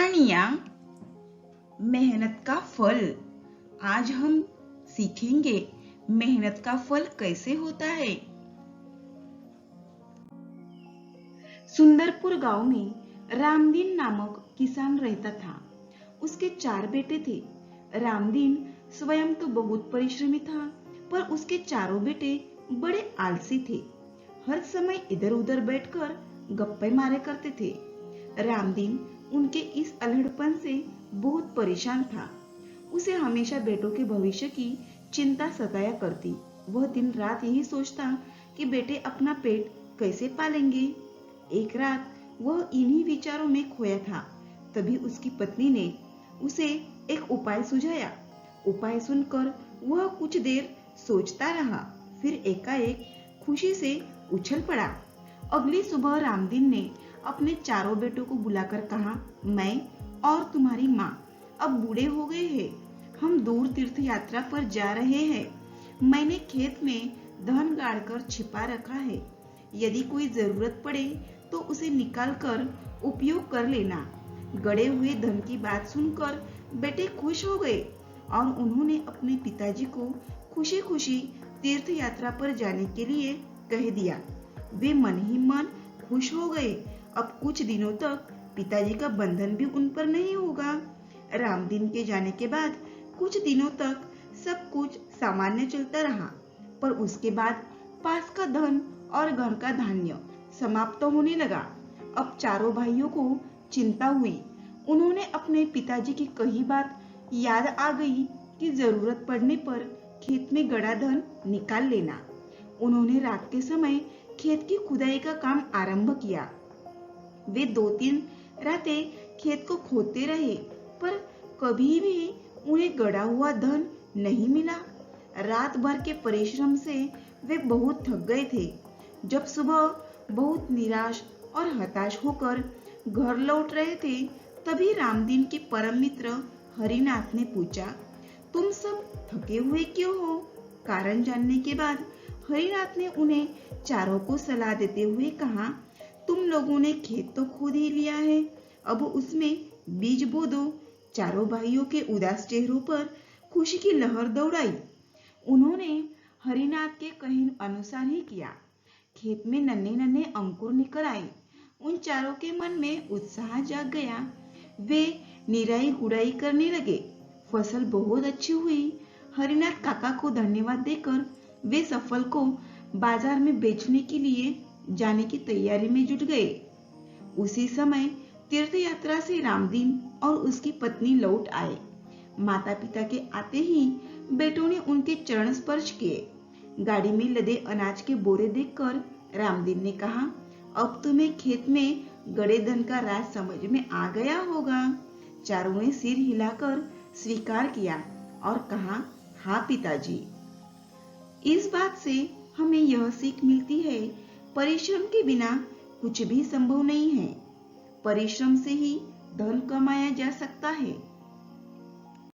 कहानियां मेहनत का फल। आज हम सीखेंगे मेहनत का फल कैसे होता है। सुंदरपुर गांव में रामदीन नामक किसान रहता था। उसके 4 बेटे थे। रामदीन स्वयं तो बहुत परिश्रमी था, पर उसके चारों बेटे बड़े आलसी थे। हर समय इधर उधर बैठकर गप्पे मारे करते थे। रामदीन उनके इस अल्हड़पन से बहुत परेशान था। उसे हमेशा बेटों के भविष्य की चिंता सताया करती। वह दिन रात यही सोचता कि बेटे अपना पेट कैसे पालेंगे। एक रात वह इन्हीं विचारों में खोया था। तभी उसकी पत्नी ने उसे एक उपाय सुझाया। उपाय सुनकर वह कुछ देर सोचता रहा, फिर एकाएक खुशी से उछल पड़ा। अगली सुबह रामदीन ने अपने चारों बेटों को बुलाकर कहा, मैं और तुम्हारी माँ अब बूढ़े हो गए हैं। हम दूर तीर्थ यात्रा पर जा रहे हैं। मैंने खेत में धन गाड़कर छिपा रखा है। यदि कोई जरूरत पड़े तो उसे निकाल कर उपयोग कर लेना। गड़े हुए धन की बात सुनकर बेटे खुश हो गए और उन्होंने अपने पिताजी को खुशी खुशी तीर्थ यात्रा पर जाने के लिए कह दिया। वे मन ही मन खुश हो गए। अब कुछ दिनों तक पिताजी का बंधन भी उन पर नहीं होगा। रामदीन के जाने के बाद कुछ दिनों तक सब कुछ सामान्य चलता रहा, पर उसके बाद पास का धन और घर का धान्य समाप्त होने लगा। अब चारों भाइयों को चिंता हुई। उन्होंने अपने पिताजी की कही बात याद आ गई कि जरूरत पड़ने पर खेत में गड़ा धन निकाल लेना। उन्होंने रात के समय खेत की खुदाई का काम आरंभ किया। वे 2-3 रातें खेत को खोदते रहे, पर कभी भी उन्हें गड़ा हुआ धन नहीं मिला। रात भर के परिश्रम से वे बहुत थक गए थे। जब सुबह बहुत निराश और हताश होकर घर लौट रहे थे, तभी रामदीन के परम मित्र हरिनाथ ने पूछा, तुम सब थके हुए क्यों हो? कारण जानने के बाद हरिनाथ ने उन्हें चारों को सलाह देते हुए कहा, तुम लोगों ने खेत तो खोद ही लिया है, अब उसमें बीज बो दो। चारों भाइयों के उदास चेहरों पर खुशी की लहर दौड़ाई। उन्होंने हरिनाथ के कहे अनुसार ही किया। खेत में नन्हे नन्हे अंकुर निकल आए। उन चारों के मन में उत्साह जाग गया। वे निराई गुड़ाई करने लगे। फसल बहुत अच्छी हुई। हरिनाथ काका को धन्यवाद देकर वे फसल को बाजार में बेचने के लिए जाने की तैयारी में जुट गए। उसी समय तीर्थ यात्रा से रामदीन और उसकी पत्नी लौट आए। माता पिता के आते ही बेटों ने उनके चरण स्पर्श किए। गाड़ी में लदे अनाज के बोरे देखकर रामदीन ने कहा, अब तुम्हें खेत में गड़े धन का राज समझ में आ गया होगा। चारों ने सिर हिलाकर स्वीकार किया और कहा, हाँ पिताजी। इस बात से हमें यह सीख मिलती है, परिश्रम के बिना कुछ भी संभव नहीं है। परिश्रम से ही धन कमाया जा सकता है।